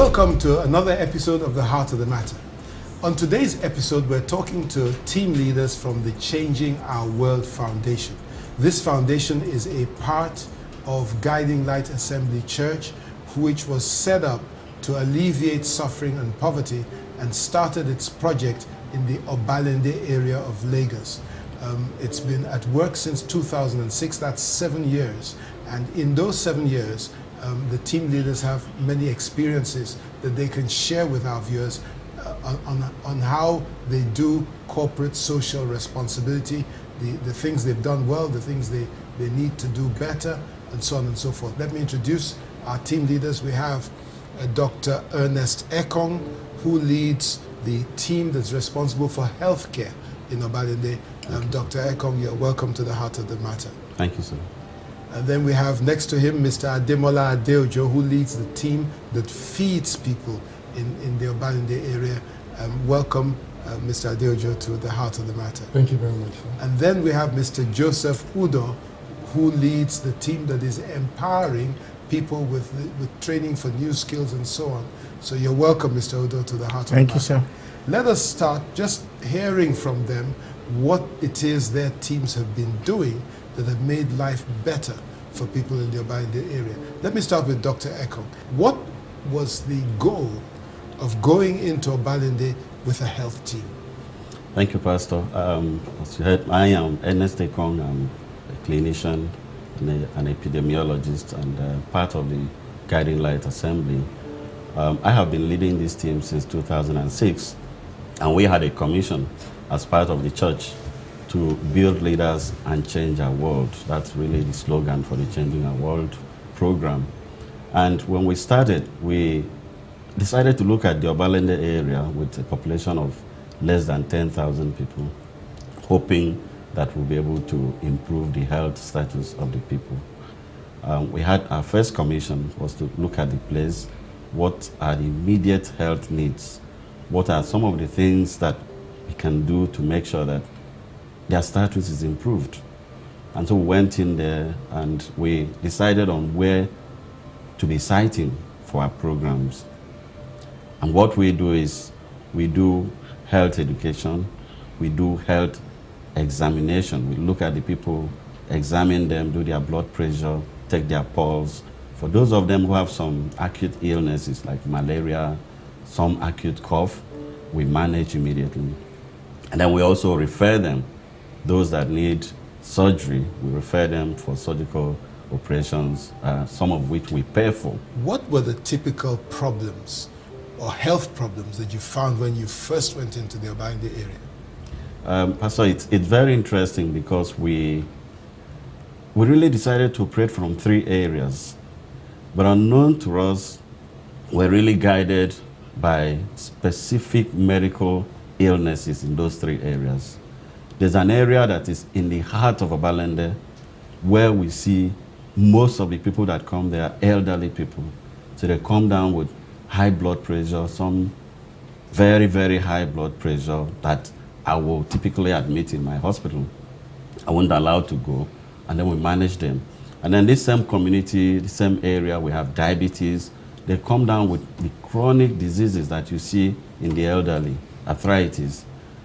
Welcome to another episode of The Heart of the Matter. On today's episode, we're talking to team leaders from the Changing Our World Foundation. This foundation is a part of Guiding Light Assembly Church, which was set up to alleviate suffering and poverty and started its project in the Obalende area of Lagos. It's been at work since 2006, that's 7 years. And in those 7 years, the team leaders have many experiences that they can share with our viewers on how they do corporate social responsibility, the things they've done well, the things they need to do better, and so on and so forth. Let me introduce our team leaders. We have Dr. Ernest Ekong, who leads the team that's responsible for healthcare in Obalende. Dr. Ekong, you're welcome to The Heart of the Matter. Thank you, sir. And then we have next to him Mr. Ademola Adeojo, who leads the team that feeds people in the Obalende area. Welcome, Mr. Adeojo, to The Heart of the Matter. Thank you very much, sir. And then we have Mr. Joseph Udo, who leads the team that is empowering people with training for new skills and so on. So you're welcome, Mr. Udo, to The Heart of the Matter. Thank you, sir. Let us start just hearing from them what it is their teams have been doing that have made life better for people in the Obalende area. Let me start with Dr. Ekong. What was the goal of going into Obalende with a health team? Thank you, Pastor. As you heard, I am Ernest Ekong. I'm a clinician and an epidemiologist and part of the Guiding Light Assembly. I have been leading this team since 2006, and we had a commission as part of the church to build leaders and change our world. That's really the slogan for the Changing Our World program. And when we started, we decided to look at the Obalende area with a population of less than 10,000 people, hoping that we'll be able to improve the health status of the people. We had our first commission was to look at the place. What are the immediate health needs? What are some of the things that we can do to make sure that their status is improved? And so we went in there and we decided on where to be citing for our programs. And what we do is we do health education, we do health examination. We look at the people, examine them, do their blood pressure, take their pulse. For those of them who have some acute illnesses like malaria, some acute cough, we manage immediately. And then we also refer them, those that need surgery, we refer them for surgical operations, some of which we pay for. What were the typical problems or health problems that you found when you first went into the Obalende area? Pastor, it's very interesting because we really decided to operate from 3 areas. But unknown to us, we're really guided by specific medical illnesses in those 3 areas. There's an area that is in the heart of Obalende where we see most of the people that come there are elderly people. So they come down with high blood pressure, some very, very high blood pressure that I will typically admit in my hospital. I won't allow to go, and then we manage them. And then this same community, the same area, we have diabetes. They come down with the chronic diseases that you see in the elderly, arthritis.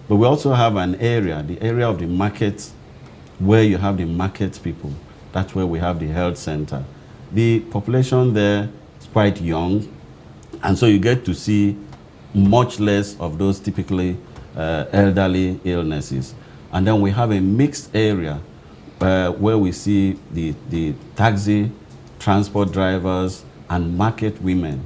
But we also have an area, the area of the market, where you have the market people. That's where we have the health center. The population there is quite young, and so you get to see much less of those typically elderly illnesses. And then we have a mixed area where we see the taxi, transport drivers, and market women.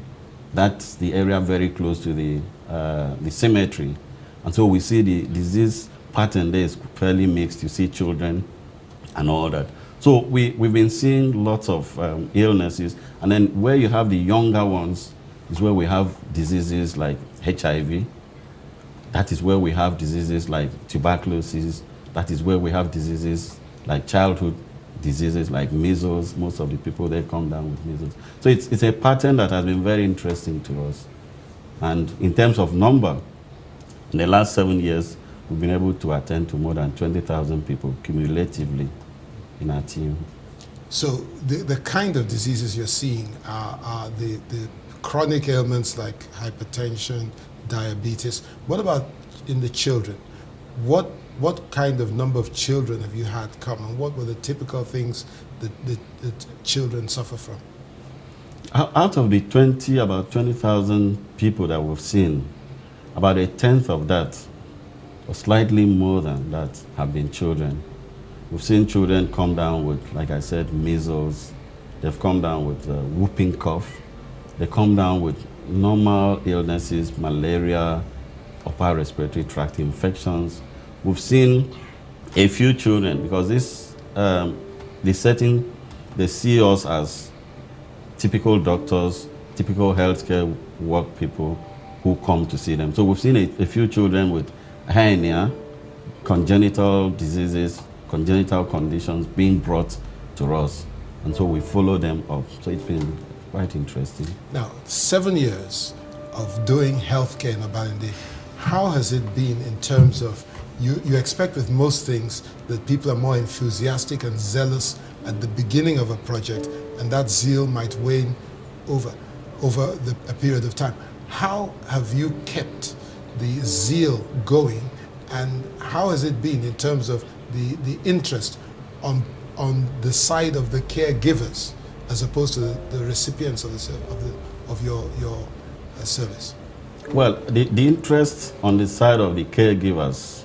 That's the area very close to the cemetery. And so we see the disease pattern there is fairly mixed. You see children and all that. So we've been seeing lots of illnesses. And then where you have the younger ones is where we have diseases like HIV. That is where we have diseases like tuberculosis. That is where we have diseases like childhood diseases like measles. Most of the people there come down with measles. So it's a pattern that has been very interesting to us. And in terms of number, in the last 7 years, we've been able to attend to more than 20,000 people cumulatively in our team. So the kind of diseases you're seeing are the chronic ailments like hypertension, diabetes. What about in the children? What kind of number of children have you had come, and what were the typical things that children suffer from? Out of the about 20,000 people that we've seen, about a tenth of that, or slightly more than that, have been children. We've seen children come down with, like I said, measles. They've come down with whooping cough. They come down with normal illnesses, malaria, upper respiratory tract infections. We've seen a few children, because the setting, they see us as typical doctors, typical healthcare work people who come to see them. So we've seen a few children with hernia, congenital diseases, congenital conditions being brought to us. And so we follow them up. So it's been quite interesting. Now, 7 years of doing healthcare in Obalende, how has it been in terms of, you expect with most things that people are more enthusiastic and zealous at the beginning of a project, and that zeal might wane over a period of time. How have you kept the zeal going, and how has it been in terms of the interest on the side of the caregivers as opposed to the recipients of your service? Well, the interest on the side of the caregivers,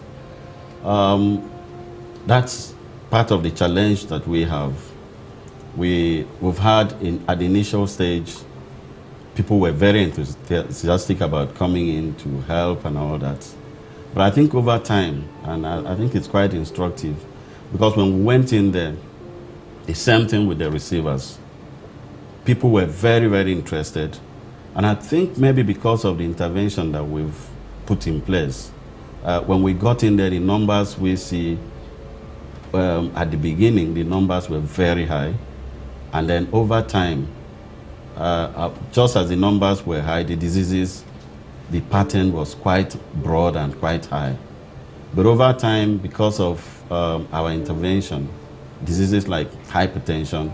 that's part of the challenge that we have. We've had at the initial stage, people were very enthusiastic about coming in to help and all that. But I think over time, and I think it's quite instructive, because when we went in there, the same thing with the receivers. People were very, very interested. And I think maybe because of the intervention that we've put in place, when we got in there, the numbers we see, at the beginning, the numbers were very high. And then over time, just as the numbers were high, the diseases, the pattern was quite broad and quite high. But over time, because of our intervention, diseases like hypertension,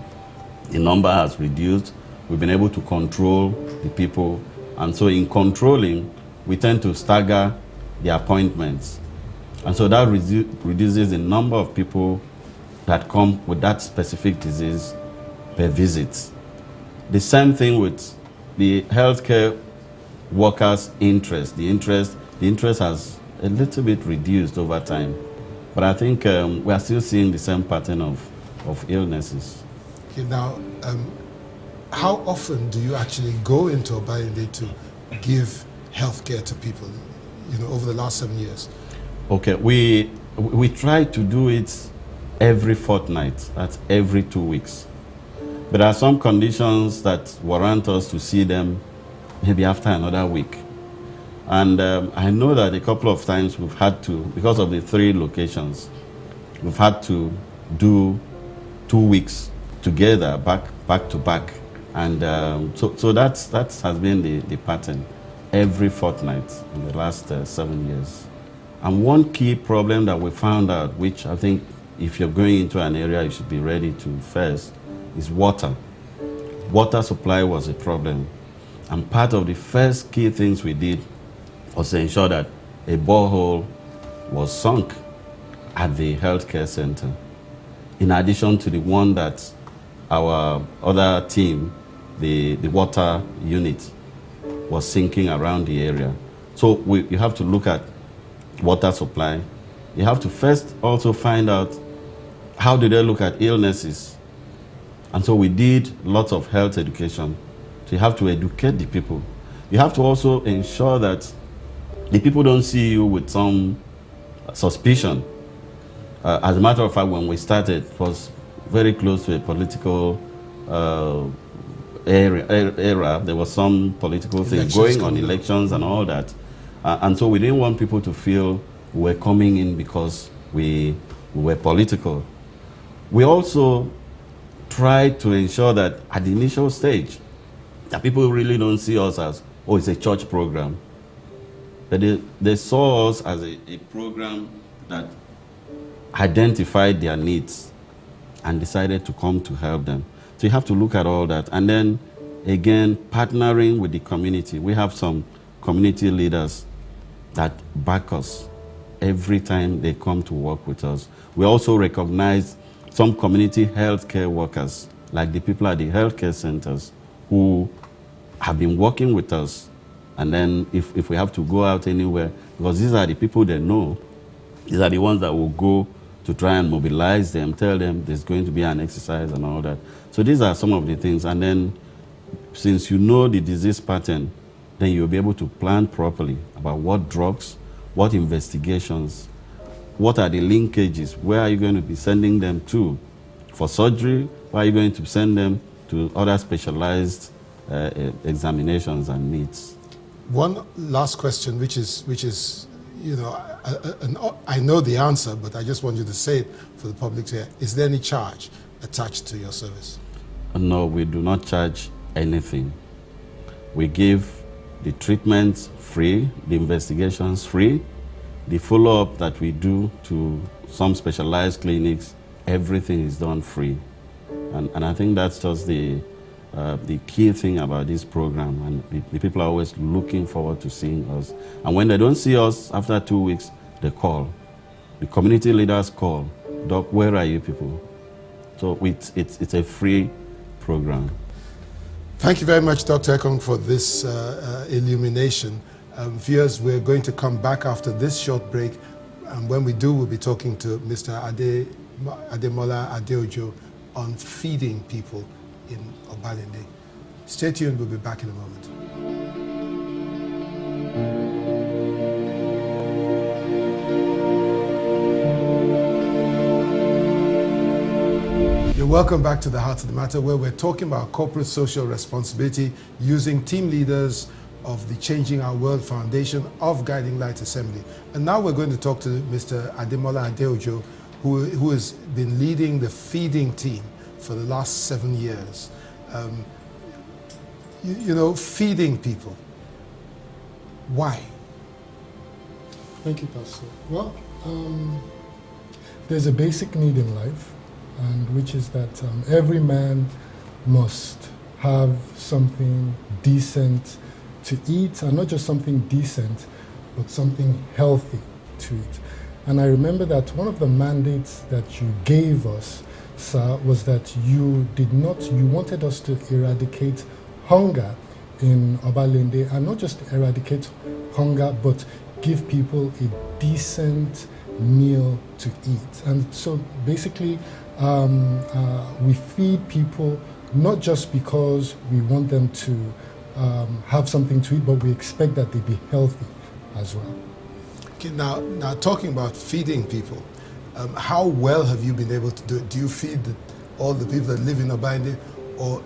the number has reduced. We've been able to control the people. And so in controlling, we tend to stagger the appointments. And so that reduces the number of people that come with that specific disease per visit. The same thing with the healthcare workers' interest. The interest has a little bit reduced over time. But I think we are still seeing the same pattern of illnesses. Okay, now, how often do you actually go into Obalende to give healthcare to people, over the last 7 years? Okay, we try to do it every fortnight, that's every 2 weeks. But there are some conditions that warrant us to see them maybe after another week. And I know that a couple of times we've had to, because of the 3 locations, we've had to do 2 weeks together, back to back. And so that has been the pattern every fortnight in the last 7 years. And one key problem that we found out, which I think if you're going into an area you should be ready to first, is water. Water supply was a problem. And part of the first key things we did was to ensure that a borehole was sunk at the healthcare center, in addition to the one that our other team, the water unit, was sinking around the area. So you have to look at water supply. You have to first also find out how do they look at illnesses. And so we did lots of health education. So you have to educate the people. You have to also ensure that the people don't see you with some suspicion. As a matter of fact, when we started, it was very close to a political era. There was some political thing going on, elections and all that. And so we didn't want people to feel we were coming in because we were political. We also tried to ensure that at the initial stage, that people really don't see us as, oh, it's a church program. But they saw us as a program that identified their needs and decided to come to help them. So you have to look at all that. And then again, partnering with the community. We have some community leaders that back us every time they come to work with us. We also recognize some community healthcare workers, like the people at the healthcare centers, who have been working with us. And then if we have to go out anywhere, because these are the people they know, these are the ones that will go to try and mobilize them, tell them there's going to be an exercise and all that. So these are some of the things. And then since you know the disease pattern, then you'll be able to plan properly about what drugs, what investigations, what are the linkages, where are you going to be sending them to for surgery, where are you going to send them to other specialized examinations and needs. One last question, which is, you know, I know the answer, but I just want you to say it for the public to hear. Is there any charge attached to your service? No, we do not charge anything. We give the treatments free, the investigations free, the follow-up that we do to some specialized clinics, everything is done free. And I think that's just the key thing about this program. And the people are always looking forward to seeing us. And when they don't see us after 2 weeks, they call. The community leaders call. Doc, where are you people? So it's a free program. Thank you very much, Dr. Ekong, for this illumination. Viewers, we're going to come back after this short break. And when we do, we'll be talking to Mr. Ademola Adeojo on feeding people in Obalende. Stay tuned, we'll be back in a moment. You're welcome back to the Heart of the Matter, where we're talking about corporate social responsibility using team leaders of the Changing Our World Foundation of Guiding Light Assembly. And now we're going to talk to Mr. Ademola Adeojo, who has been leading the feeding team for the last 7 years. You know, feeding people. Why? Thank you, Pastor. Well, there's a basic need in life, and which is that every man must have something decent to eat, and not just something decent, but something healthy to eat. And I remember that one of the mandates that you gave us, sir, was that you wanted us to eradicate hunger in Obalende, and not just eradicate hunger, but give people a decent meal to eat. And so basically, we feed people not just because we want them to have something to eat, but we expect that they be healthy as well. Okay, now talking about feeding people, how well have you been able to do it? Do you feed all the people that live in Obalende, or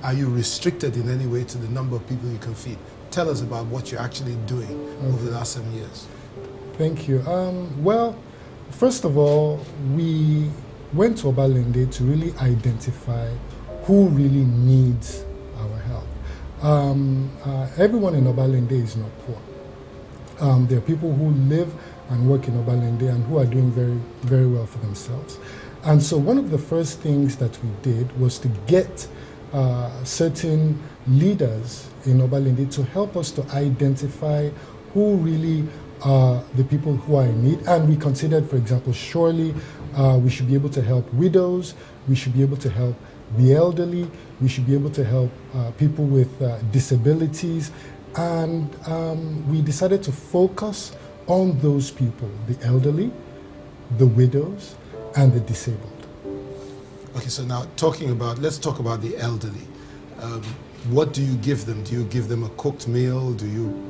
are you restricted in any way to the number of people you can feed? Tell us about what you're actually doing over the last 7 years. Thank you. Well, first of all, we went to Obalende to really identify who really needs our help. Everyone in Obalende is not poor. There are people who live and work in Obalende and who are doing very, very well for themselves. And so one of the first things that we did was to get certain leaders in Obalende to help us to identify who really are the people who are in need. And we considered, for example, surely we should be able to help widows, we should be able to help the elderly, we should be able to help people with disabilities. And we decided to focus on those people, the elderly, the widows, and the disabled. Okay, so now let's talk about the elderly. What do you give them? Do you give them a cooked meal?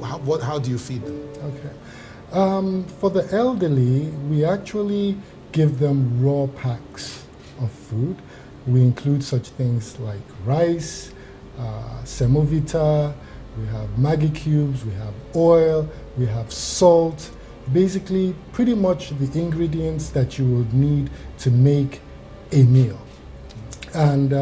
How do you feed them? Okay. For the elderly, we actually give them raw packs of food. We include such things like rice, semovita, we have Maggi cubes, we have oil, we have salt, basically pretty much the ingredients that you would need to make a meal. And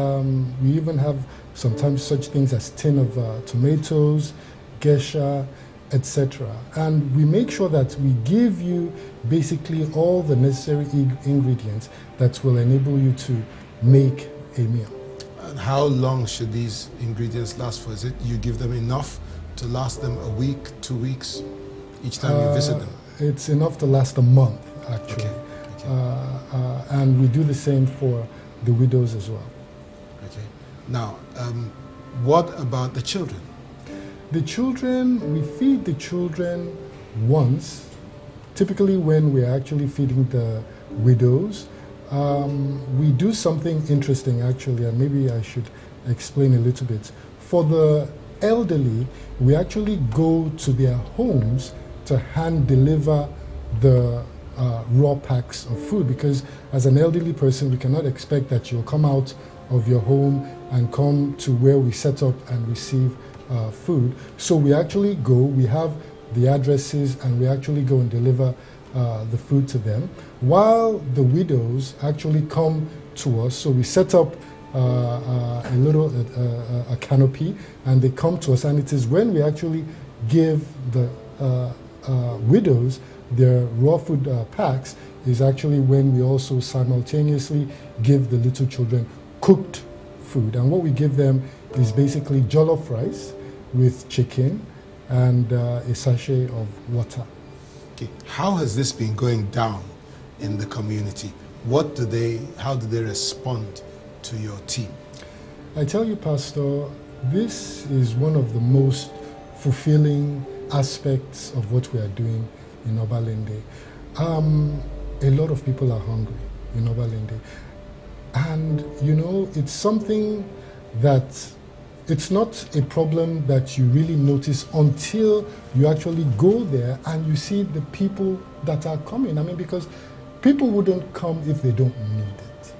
we even have sometimes such things as tin of tomatoes, geisha, etc. And we make sure that we give you basically all the necessary ingredients that will enable you to make a meal. And how long should these ingredients last for? Is it you give them enough to last them a week, 2 weeks, each time you visit them? It's enough to last a month, actually. Okay. And we do the same for the widows as well. Okay. Now, what about the children? The children, we feed the children once, typically when we're actually feeding the widows. We do something interesting, actually, and maybe I should explain a little bit. For the elderly, we actually go to their homes to hand deliver the raw packs of food, because as an elderly person, we cannot expect that you'll come out of your home and come to where we set up and receive food. So we actually go, we have the addresses, and we actually go and deliver the food to them, while the widows actually come to us. So we set up a little a canopy, and they come to us, and it is when we actually give the widows their raw food packs is actually when we also simultaneously give the little children cooked food. And what we give them is basically jollof rice with chicken and a sachet of water. Okay. How has this been going down in the community? How do they respond to your team? I tell you, Pastor, this is one of the most fulfilling aspects of what we are doing in Obalende. A lot of people are hungry in Obalende. And, you know, it's something that it's not a problem that you really notice until you actually go there and you see the people that are coming. I mean, because people wouldn't come if they don't need it.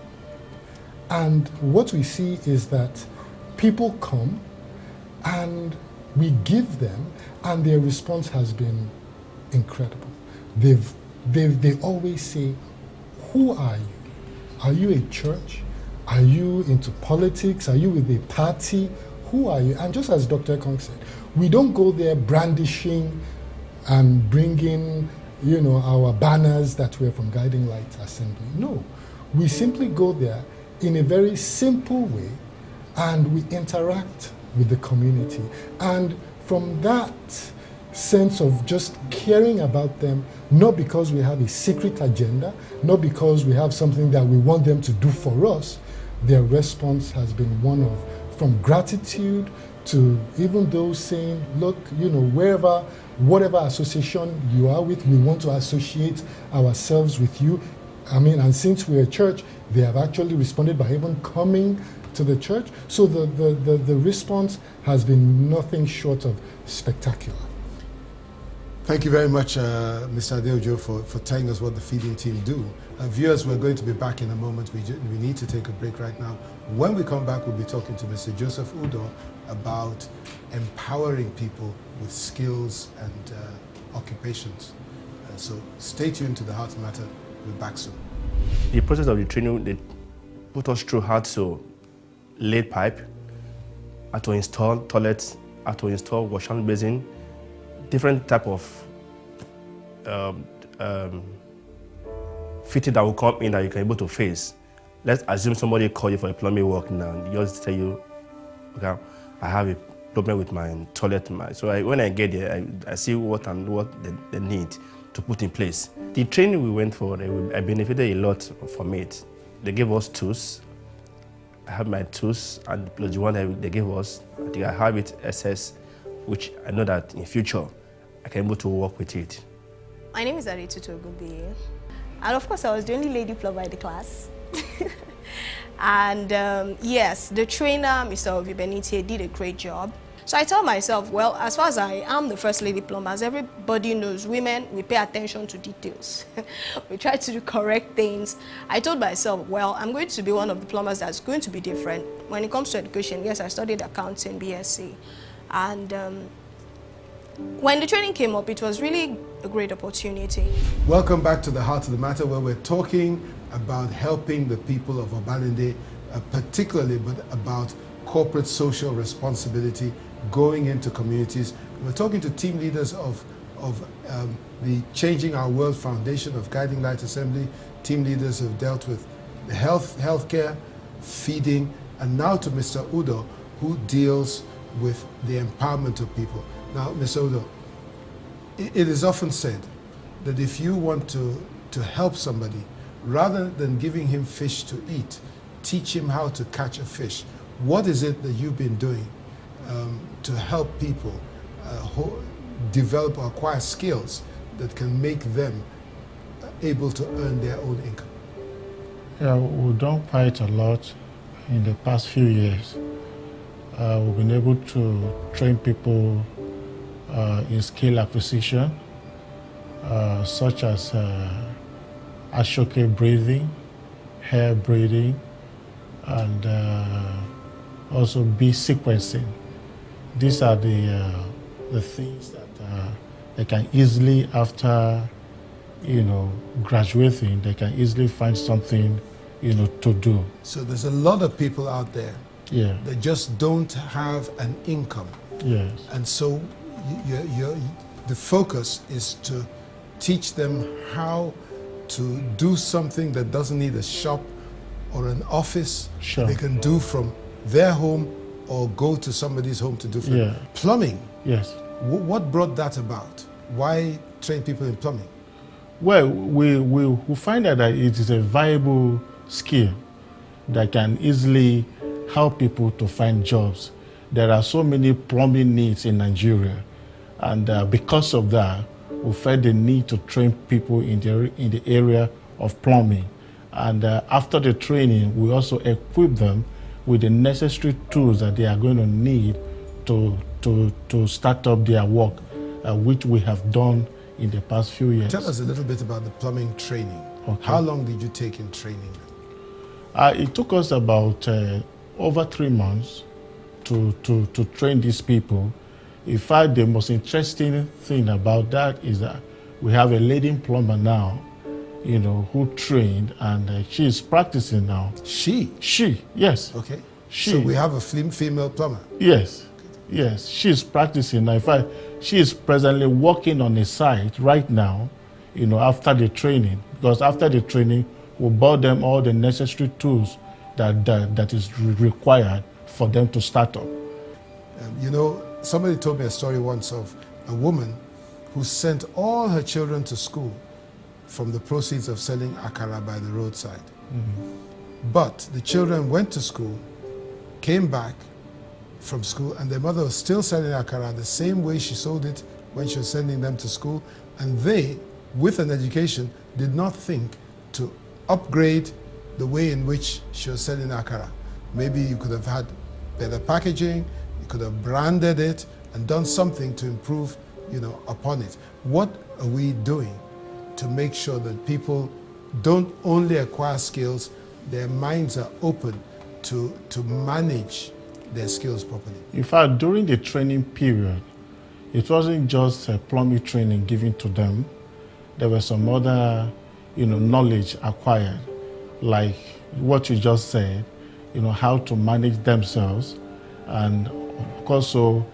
And what we see is that people come and we give them, and their response has been incredible. They always say, "Who are you? Are you a church? Are you into politics? Are you with a party? Who are you?" And just as Dr. Kong said, we don't go there brandishing and bringing, you know, our banners that we're from Guiding Light Assembly. No, we simply go there in a very simple way, and we interact with the community. And from that sense of just caring about them, not because we have a secret agenda, not because we have something that we want them to do for us, their response has been one of from gratitude to even those saying, "Look, you know, whatever association you are with, we want to associate ourselves with you." I mean, and since we're a church, they have actually responded by even coming to the church. So the response has been nothing short of spectacular. Thank you very much, Mr. Adeojo, for telling us what the feeding team do. Viewers, we're going to be back in a moment. We need to take a break right now. When we come back, we'll be talking to Mr. Joseph Udo about empowering people with skills and occupations. So stay tuned to The Heart Matter. We'll be back soon. The process of the training, they put us through how to lay pipe, how to install toilets, how to install wash hand basin, different type of fitting that will come in that you can be able to face. Let's assume somebody call you for a plumbing work now. They just tell you, "Okay, I have a problem with my toilet." So when I get there, I see what they need to put in place. The training we went for, I benefited a lot from it. They gave us tools. I have my tools, and plus the one they gave us, I think I have it SS, which I know that in future I can be able to work with it. My name is Adetutu Ogunbiyi, and of course I was the only lady plumber in the class. And yes, the trainer, Mr. Ovi Benite, did a great job. So I told myself, well, as far as I am the first lady plumber, as everybody knows, women, we pay attention to details. We try to do correct things. I told myself, well, I'm going to be one of the plumbers that's going to be different. When it comes to education, yes, I studied accounting, BSc. And when the training came up, it was really a great opportunity. Welcome back to The Heart of the Matter, where we're talking about helping the people of Obalende, particularly about corporate social responsibility, going into communities. We're talking to team leaders of the Changing Our World Foundation of Guiding Light Assembly. Team leaders have dealt with healthcare, feeding, And now to Mr. Udo, who deals with the empowerment of people. Now, Mr. Udo, it is often said that if you want to help somebody, rather than giving him fish to eat, teach him how to catch a fish. What is it that you've been doing to help people develop or acquire skills that can make them able to earn their own income? Yeah, we've done quite a lot in the past few years. We've been able to train people in skill acquisition, such as Ashoke breathing, hair breathing, and also bee sequencing. These are the things that they can easily, after graduating, they can easily find something to do. So there's a lot of people out there that just don't have an income. Yes. And so the focus is to teach them how to do something that doesn't need a shop or an office. Sure. They can do from their home or go to somebody's home to do for them. Plumbing. Yes. What brought that about? Why train people in plumbing? Well, we find that it is a viable skill that can easily help people to find jobs. There are so many plumbing needs in Nigeria, and because of that, we felt the need to train people in the area of plumbing. And after the training, we also equip them with the necessary tools that they are going to need to start up their work, which we have done in the past few years. Tell us a little bit about the plumbing training. Okay. How long did you take in training? It took us about over 3 months to train these people. In fact, the most interesting thing about that is that we have a lady plumber now, who trained, and she is practicing now. She, yes. Okay. She. So we have a female plumber. Yes. Yes, she is practicing now. In fact, she is presently working on a site right now, after the training. Because after the training, we bought them all the necessary tools that is required for them to start up. Somebody told me a story once of a woman who sent all her children to school from the proceeds of selling akara by the roadside. Mm-hmm. But the children went to school, came back from school, and their mother was still selling akara the same way she sold it when she was sending them to school. And they, with an education, did not think to upgrade the way in which she was selling akara. Maybe you could have had better packaging, you could have branded it and done something to improve, upon it. What are we doing to make sure that people don't only acquire skills, their minds are open to manage their skills properly? In fact, during the training period, it wasn't just plumbing training given to them. There was some other, knowledge acquired, like what you just said, how to manage themselves, and also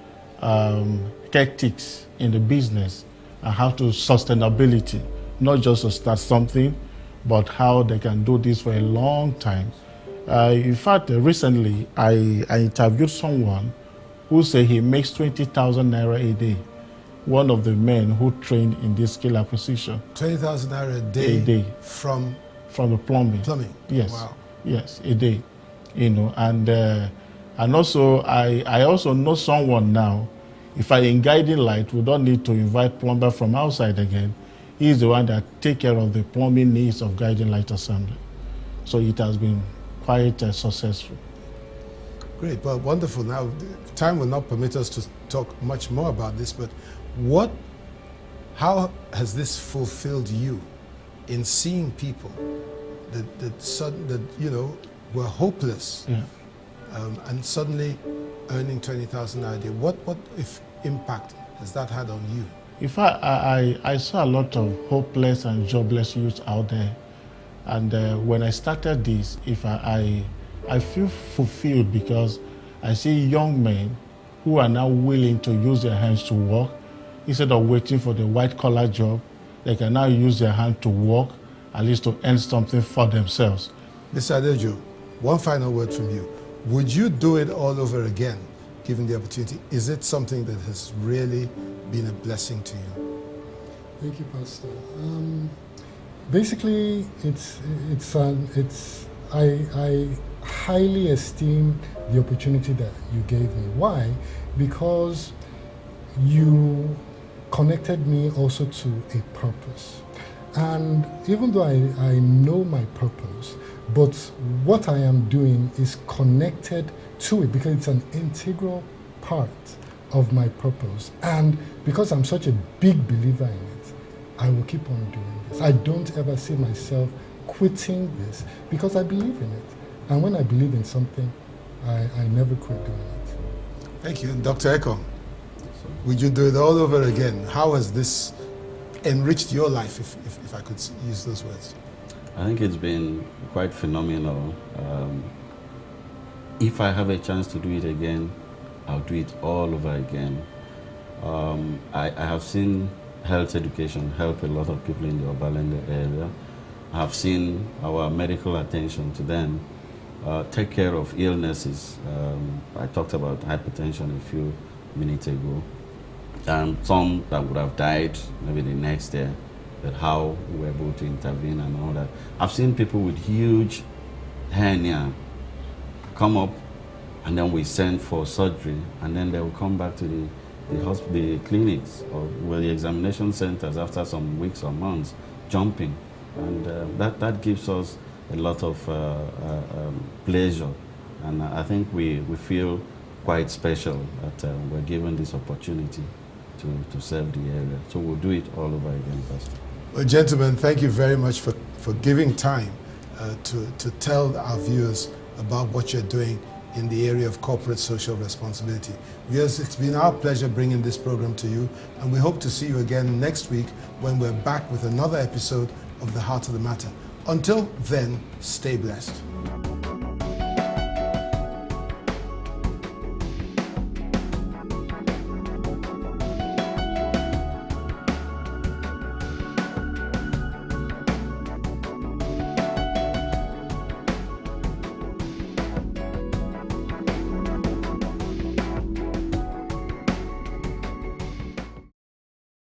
tactics in the business, and how to sustainability, not just to start something, but how they can do this for a long time. In fact, recently I interviewed someone who said he makes 20,000 naira a day. One of the men who trained in this skill acquisition. 20,000 naira a day from the plumbing. Plumbing. Yes. Wow. Yes, a day. And also I also know someone now. If I in guiding light, we don't need to invite plumber from outside again. He's the one that take care of the plumbing needs of guiding light assembly. So it has been quite successful. Great, well, wonderful. Now, time will not permit us to talk much more about this, but how has this fulfilled you in seeing people that were hopeless, and suddenly earning 20,000 a day? What if impact has that had on you? In fact, I saw a lot of hopeless and jobless youth out there, and when I started this, I feel fulfilled because I see young men who are now willing to use their hands to work. Instead of waiting for the white-collar job, they can now use their hand to work, at least to earn something for themselves. Mr. Adejo, one final word from you. Would you do it all over again, given the opportunity? Is it something that has really been a blessing to you? Thank you, Pastor. Basically, I highly esteem the opportunity that you gave me. Why? Because you connected me also to a purpose. And even though I know my purpose, but what I am doing is connected to it because it's an integral part of my purpose. And because I'm such a big believer in it, I will keep on doing this. I don't ever see myself quitting this because I believe in it. And when I believe in something, I never quit doing it. Thank you. And Dr. Ekong, would you do it all over again? How has this enriched your life, if I could use those words? I think it's been quite phenomenal. If I have a chance to do it again, I'll do it all over again. I have seen health education help a lot of people in the Obalende area. I have seen our medical attention to them take care of illnesses. I talked about hypertension a few minutes ago. Some that would have died maybe the next day, but how we were able to intervene and all that. I've seen people with huge hernia come up, and then we send for surgery, and then they will come back to the hospital, the clinics, or the examination centers after some weeks or months, jumping. And that gives us a lot of pleasure. And I think we feel quite special that we're given this opportunity to serve the area. So we'll do it all over again, Pastor. Well, gentlemen, thank you very much for giving time to tell our viewers about what you're doing in the area of corporate social responsibility. Viewers, it's been our pleasure bringing this program to you, and we hope to see you again next week when we're back with another episode of The Heart of the Matter. Until then, stay blessed.